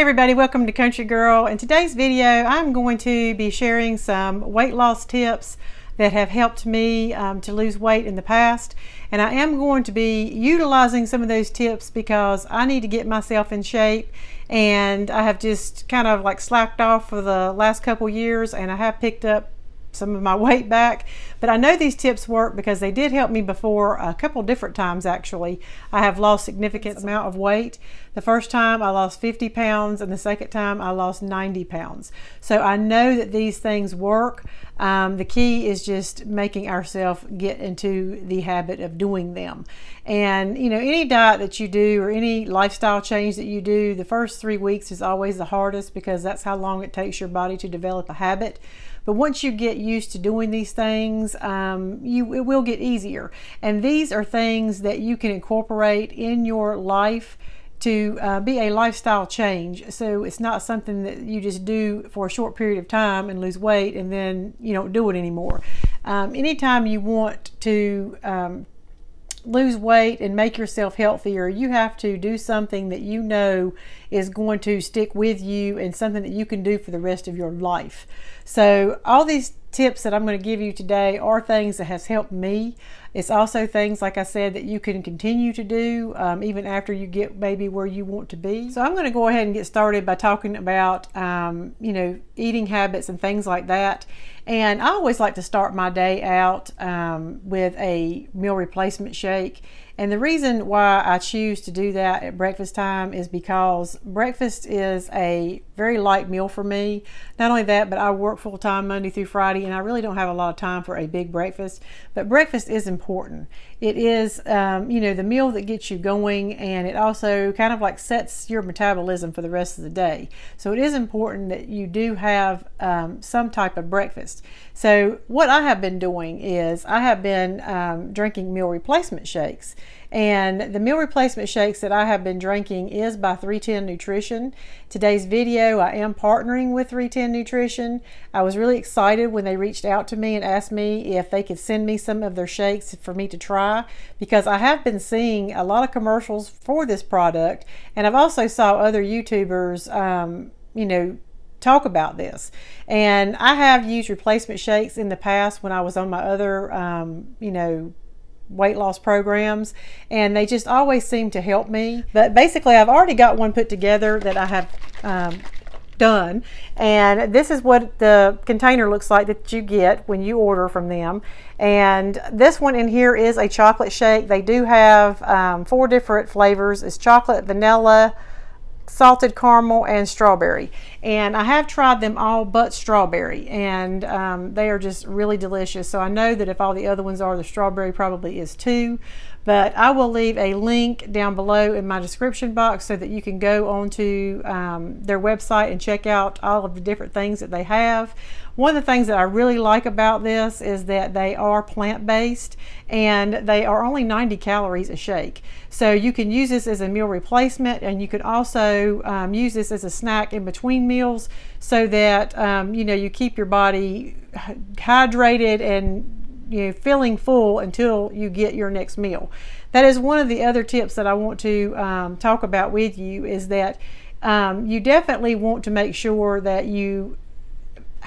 everybody, welcome to Country Girl. In today's video, I'm going to be sharing some weight loss tips that have helped me to lose weight in the past. And I am going to be utilizing some of those tips because I need to get myself in shape, and I have just kind of like slacked off for the last couple years, and I have picked up some of my weight back. But I know these tips work because they did help me before a couple different times. Actually, I have lost significant amount of weight. The first time I lost 50 pounds and the second time I lost 90 pounds. So I know that these things work. The key is just making ourselves get into the habit of doing them. And you know, any diet that you do or any lifestyle change that you do, the first 3 weeks is always the hardest because that's how long it takes your body to develop a habit. But once you get used to doing these things, it will get easier. And these are things that you can incorporate in your life to be a lifestyle change. So it's not something that you just do for a short period of time and lose weight and then you don't do it anymore. Anytime you want to lose weight and make yourself healthier, you have to do something that you know is going to stick with you and something that you can do for the rest of your life. So all these tips that I'm going to give you today are things that has helped me. It's also things, like I said, that you can continue to do even after you get maybe where you want to be. So I'm going to go ahead and get started by talking about eating habits and things like that. And I always like to start my day out with a meal replacement shake. And the reason why I choose to do that at breakfast time is because breakfast is a very light meal for me. Not only that, but I work full time Monday through Friday, and I really don't have a lot of time for a big breakfast. But breakfast is important. It is, the meal that gets you going, and it also kind of like sets your metabolism for the rest of the day. So it is important that you do have some type of breakfast. So what I have been doing is I have been drinking meal replacement shakes. And the meal replacement shakes that I have been drinking is by 310 Nutrition. Today's video, I am partnering with 310 Nutrition. I was really excited when they reached out to me and asked me if they could send me some of their shakes for me to try, because I have been seeing a lot of commercials for this product, and I've also saw other YouTubers, talk about this. And I have used replacement shakes in the past when I was on my other, weight loss programs, and they just always seem to help me. But basically, I've already got one put together that I have done, and this is what the container looks like that you get when you order from them. And this one in here is a chocolate shake. They do have 4 different flavors. It's chocolate, vanilla, salted caramel, and strawberry. And I have tried them all but strawberry, and they are just really delicious. So I know that if all the other ones are, the strawberry probably is too. But I will leave a link down below in my description box so that you can go onto their website and check out all of the different things that they have. One of the things that I really like about this is that they are plant-based, and they are only 90 calories a shake. So you can use this as a meal replacement, and you can also use this as a snack in between meals so that you keep your body hydrated and feeling full until you get your next meal. That is one of the other tips that I want to talk about with you, is that you definitely want to make sure that you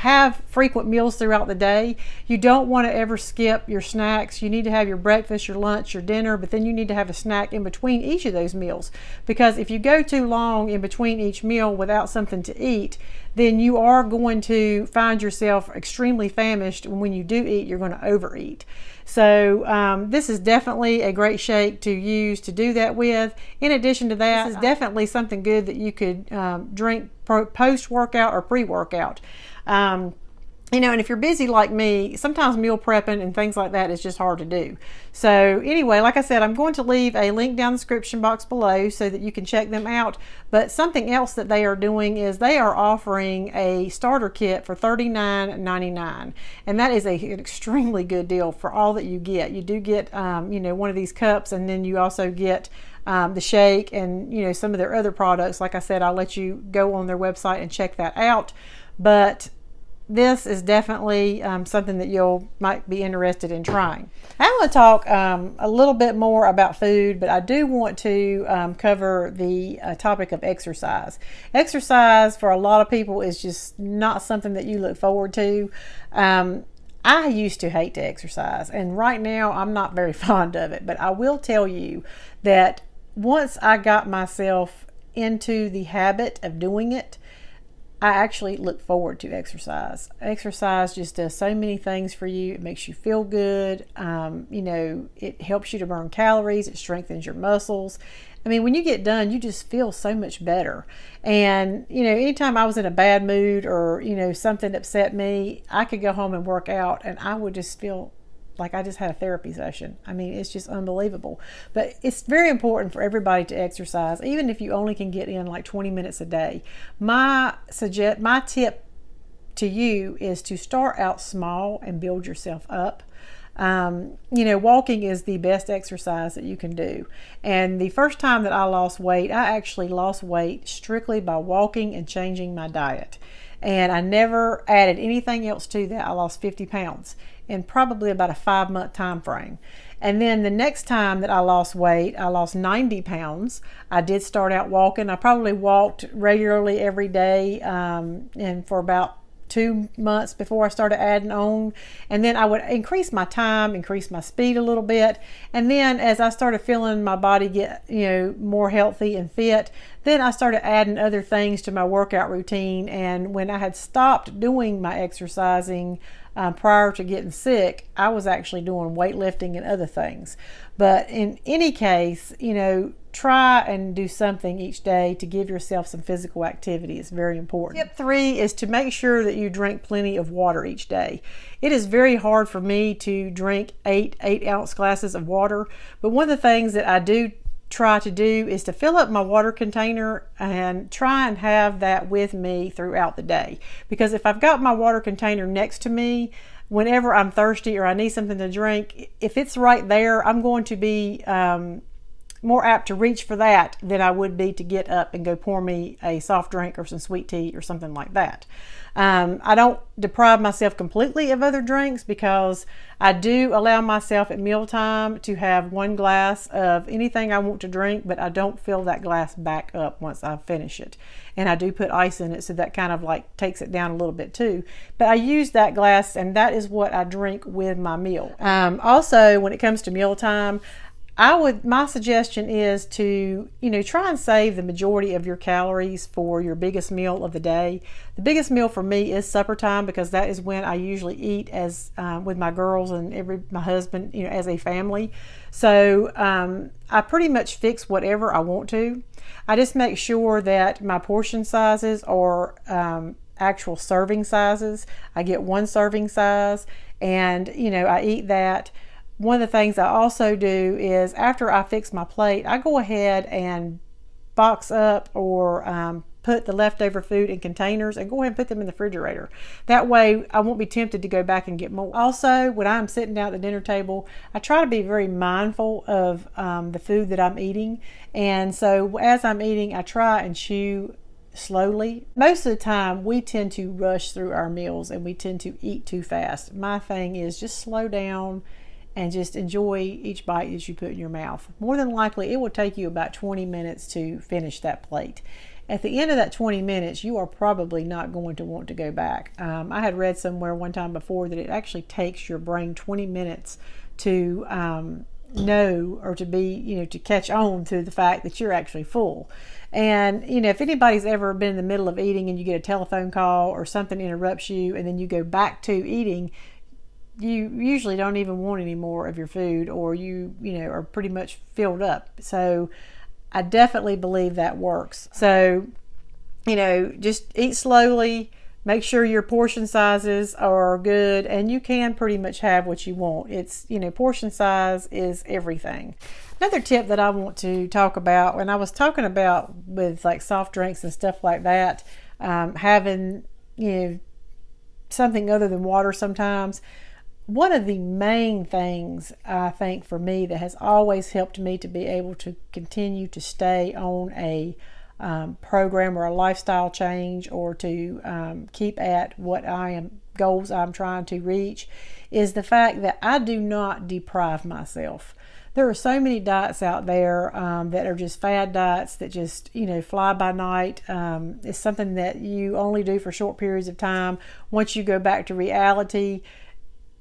have frequent meals throughout the day. You don't want to ever skip your snacks. You need to have your breakfast, your lunch, your dinner, but then you need to have a snack in between each of those meals, because if you go too long in between each meal without something to eat, then you are going to find yourself extremely famished, and when you do eat, you're going to overeat. So this is definitely a great shake to use to do that with. In addition to that, this is definitely something good that you could drink post-workout or pre-workout. And if you're busy like me, sometimes meal prepping and things like that is just hard to do. So anyway, like I said, I'm going to leave a link down the description box below so that you can check them out. But something else that they are doing is they are offering a starter kit for $39.99, and that is an extremely good deal for all that you get. You do get one of these cups, and then you also get the shake and some of their other products. Like I said, I'll let you go on their website and check that out. But this is definitely something that you might be interested in trying. I want to talk a little bit more about food, but I do want to cover the topic of exercise. Exercise for a lot of people is just not something that you look forward to. I used to hate to exercise, and right now I'm not very fond of it, but I will tell you that once I got myself into the habit of doing it, I actually look forward to exercise. Exercise just does so many things for you. It makes you feel good. It helps you to burn calories. It strengthens your muscles. I mean, when you get done, you just feel so much better. And, anytime I was in a bad mood or, something upset me, I could go home and work out and I would just feel like I just had a therapy session. I mean, it's just unbelievable. But it's very important for everybody to exercise, even if you only can get in like 20 minutes a day. My tip to you is to start out small and build yourself up. Walking is the best exercise that you can do. And the first time that I lost weight, I actually lost weight strictly by walking and changing my diet. And I never added anything else to that. I lost 50 pounds in probably about a 5-month time frame. And then the next time that I lost weight, I lost 90 pounds. I did start out walking. I probably walked regularly every day, and for about 2 months before I started adding on. And then I would increase my time, increase my speed a little bit. And then as I started feeling my body get, more healthy and fit, then I started adding other things to my workout routine. And when I had stopped doing my exercising prior to getting sick, I was actually doing weightlifting and other things. But in any case, try and do something each day to give yourself some physical activity. It's very important. Tip 3 is to make sure that you drink plenty of water each day. It is very hard for me to drink 8-ounce glasses of water, but one of the things that I do try to do is to fill up my water container and try and have that with me throughout the day. Because if I've got my water container next to me, whenever I'm thirsty or I need something to drink, if it's right there, I'm going to be more apt to reach for that than I would be to get up and go pour me a soft drink or some sweet tea or something like that. I don't deprive myself completely of other drinks because I do allow myself at mealtime to have 1 glass of anything I want to drink, but I don't fill that glass back up once I finish it. And I do put ice in it, so that kind of like takes it down a little bit too. But I use that glass, and that is what I drink with my meal. Also, when it comes to mealtime, my suggestion is to, try and save the majority of your calories for your biggest meal of the day. The biggest meal for me is supper time, because that is when I usually eat as with my girls and my husband, as a family. So I pretty much fix whatever I want to. I just make sure that my portion sizes are actual serving sizes. I get 1 serving size, and I eat that. One of the things I also do is after I fix my plate, I go ahead and box up or put the leftover food in containers and go ahead and put them in the refrigerator. That way I won't be tempted to go back and get more. Also, when I'm sitting down at the dinner table, I try to be very mindful of the food that I'm eating. And so as I'm eating, I try and chew slowly. Most of the time we tend to rush through our meals and we tend to eat too fast. My thing is just slow down and just enjoy each bite that you put in your mouth. More than likely, it will take you about 20 minutes to finish that plate. At the end of that 20 minutes, you are probably not going to want to go back. I had read somewhere one time before that it actually takes your brain 20 minutes to know or to be, to catch on to the fact that you're actually full. And, if anybody's ever been in the middle of eating and you get a telephone call or something interrupts you and then you go back to eating, you usually don't even want any more of your food, or you are pretty much filled up. So I definitely believe that works. So, just eat slowly, make sure your portion sizes are good, and you can pretty much have what you want. It's, portion size is everything. Another tip that I want to talk about, when I was talking about with like soft drinks and stuff like that, having, something other than water sometimes. One of the main things I think for me that has always helped me to be able to continue to stay on a program or a lifestyle change, or to keep at what goals I'm trying to reach, is the fact that I do not deprive myself. There are so many diets out there that are just fad diets that just, fly by night. It's something that you only do for short periods of time. Once you go back to reality,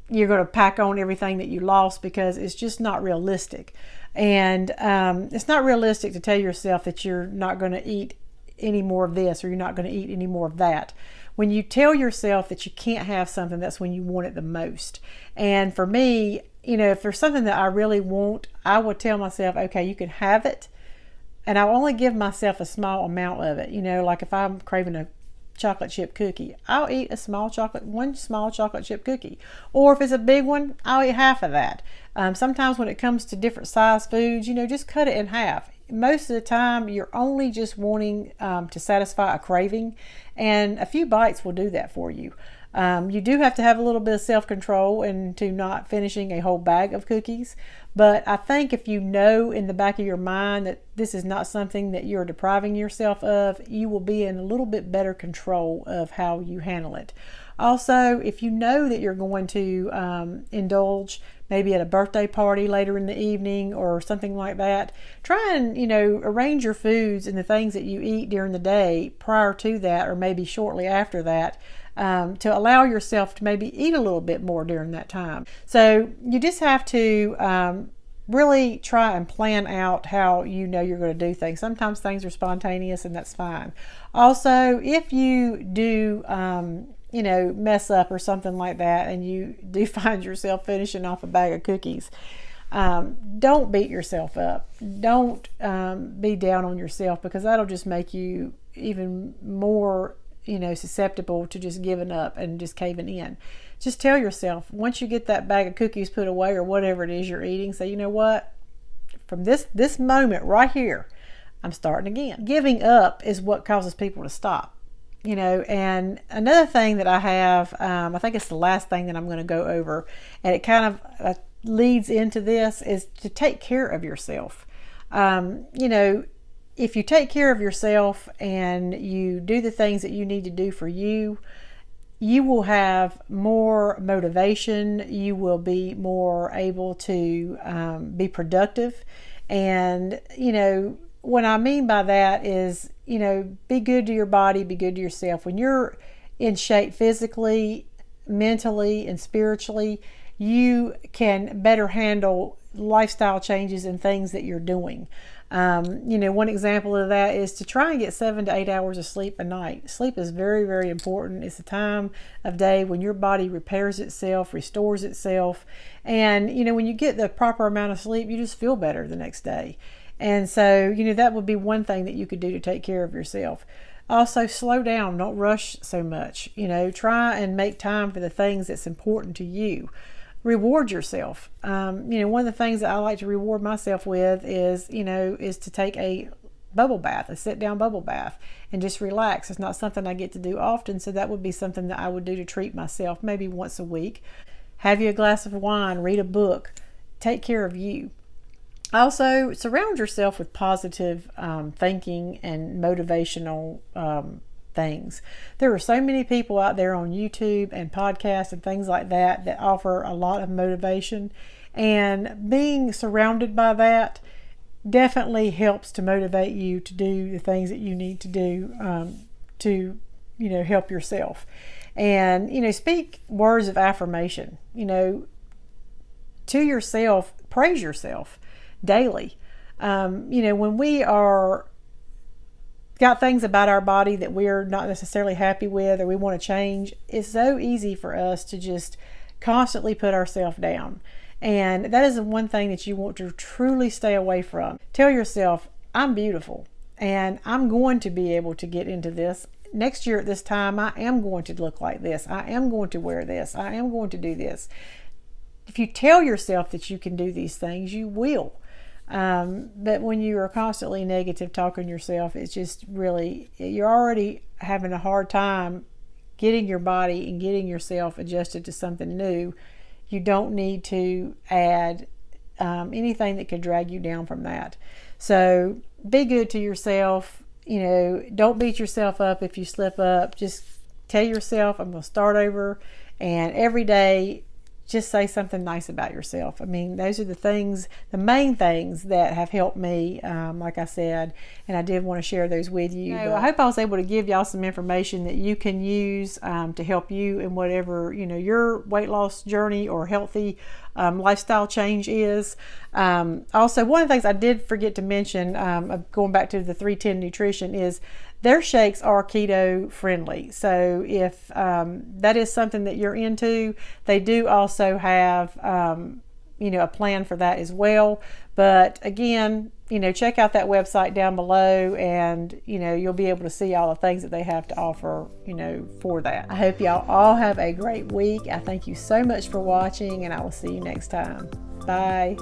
you're going to pack on everything that you lost, because it's just not realistic. And it's not realistic to tell yourself that you're not going to eat any more of this, or you're not going to eat any more of that. When you tell yourself that you can't have something, that's when you want it the most. And for me, if there's something that I really want, I would tell myself, okay, you can have it, and I'll only give myself a small amount of it. Like if I'm craving a chocolate chip cookie, I'll eat one small chocolate chip cookie. Or if it's a big one, I'll eat half of that. Sometimes when it comes to different size foods, just cut it in half. Most of the time, you're only just wanting to satisfy a craving, and a few bites will do that for you. You do have to have a little bit of self-control into not finishing a whole bag of cookies. But I think if you know in the back of your mind that this is not something that you're depriving yourself of, you will be in a little bit better control of how you handle it. Also, if you know that you're going to indulge maybe at a birthday party later in the evening or something like that, try and, arrange your foods and the things that you eat during the day prior to that, or maybe shortly after that, to allow yourself to maybe eat a little bit more during that time. So you just have to really try and plan out how you're going to do things. Sometimes things are spontaneous, and that's fine. Also, if you do mess up or something like that, and you do find yourself finishing off a bag of cookies, don't beat yourself up. Don't be down on yourself, because that'll just make you even more susceptible to just giving up and just caving in. Just tell yourself, once you get that bag of cookies put away, or whatever it is you're eating, say, you know what, from this moment right here, I'm starting again. Giving up is what causes people to stop. And another thing that I have, I think it's the last thing that I'm going to go over, and it kind of leads into this, is to take care of yourself. If you take care of yourself and you do the things that you need to do for you, you will have more motivation. You will be more able to be productive. And, what I mean by that is, be good to your body, be good to yourself. When you're in shape physically, mentally, and spiritually, you can better handle lifestyle changes and things that you're doing. One example of that is to try and get 7 to 8 hours of sleep a night. Sleep is very, very important. It's a time of day when your body repairs itself, restores itself. And, when you get the proper amount of sleep, you just feel better the next day. And so, that would be one thing that you could do to take care of yourself. Also, slow down. Don't rush so much. Try and make time for the things that's important to you. Reward yourself. One of the things that I like to reward myself with is to take a bubble bath, a sit down bubble bath, and just relax. It's not something I get to do often, so that would be something that I would do to treat myself, maybe once a week. Have you a glass of wine, read a book, take care of you. Also, surround yourself with positive thinking and motivational things. There are so many people out there on YouTube and podcasts and things like that offer a lot of motivation, and being surrounded by that definitely helps to motivate you to do the things that you need to do to help yourself. And speak words of affirmation to yourself. Praise yourself daily. When we are got things about our body that we're not necessarily happy with, or we want to change, it's so easy for us to just constantly put ourselves down. And that is the one thing that you want to truly stay away from. Tell yourself, I'm beautiful, and I'm going to be able to get into this. Next year at this time, I am going to look like this. I am going to wear this. I am going to do this. If you tell yourself that you can do these things, you will. But when you are constantly negative talking yourself, it's just really, you're already having a hard time getting your body and getting yourself adjusted to something new. You don't need to add anything that could drag you down from that. So be good to yourself. you know, don't beat yourself up if you slip up. Just tell yourself, I'm going to start over. And every day, just say something nice about yourself. I mean, those are the things, the main things that have helped me, like I said, and I did want to share those with you. I hope I was able to give y'all some information that you can use to help you in whatever, you know, your weight loss journey or healthy lifestyle change is. Also, one of the things I did forget to mention, going back to the 310 Nutrition, is their shakes are keto friendly. So if that is something that you're into, they do also have, you know, a plan for that as well. But again, you know, check out that website down below, and, you know, you'll be able to see all the things that they have to offer, you know, for that. I hope y'all all have a great week. I thank you so much for watching, and I will see you next time. Bye.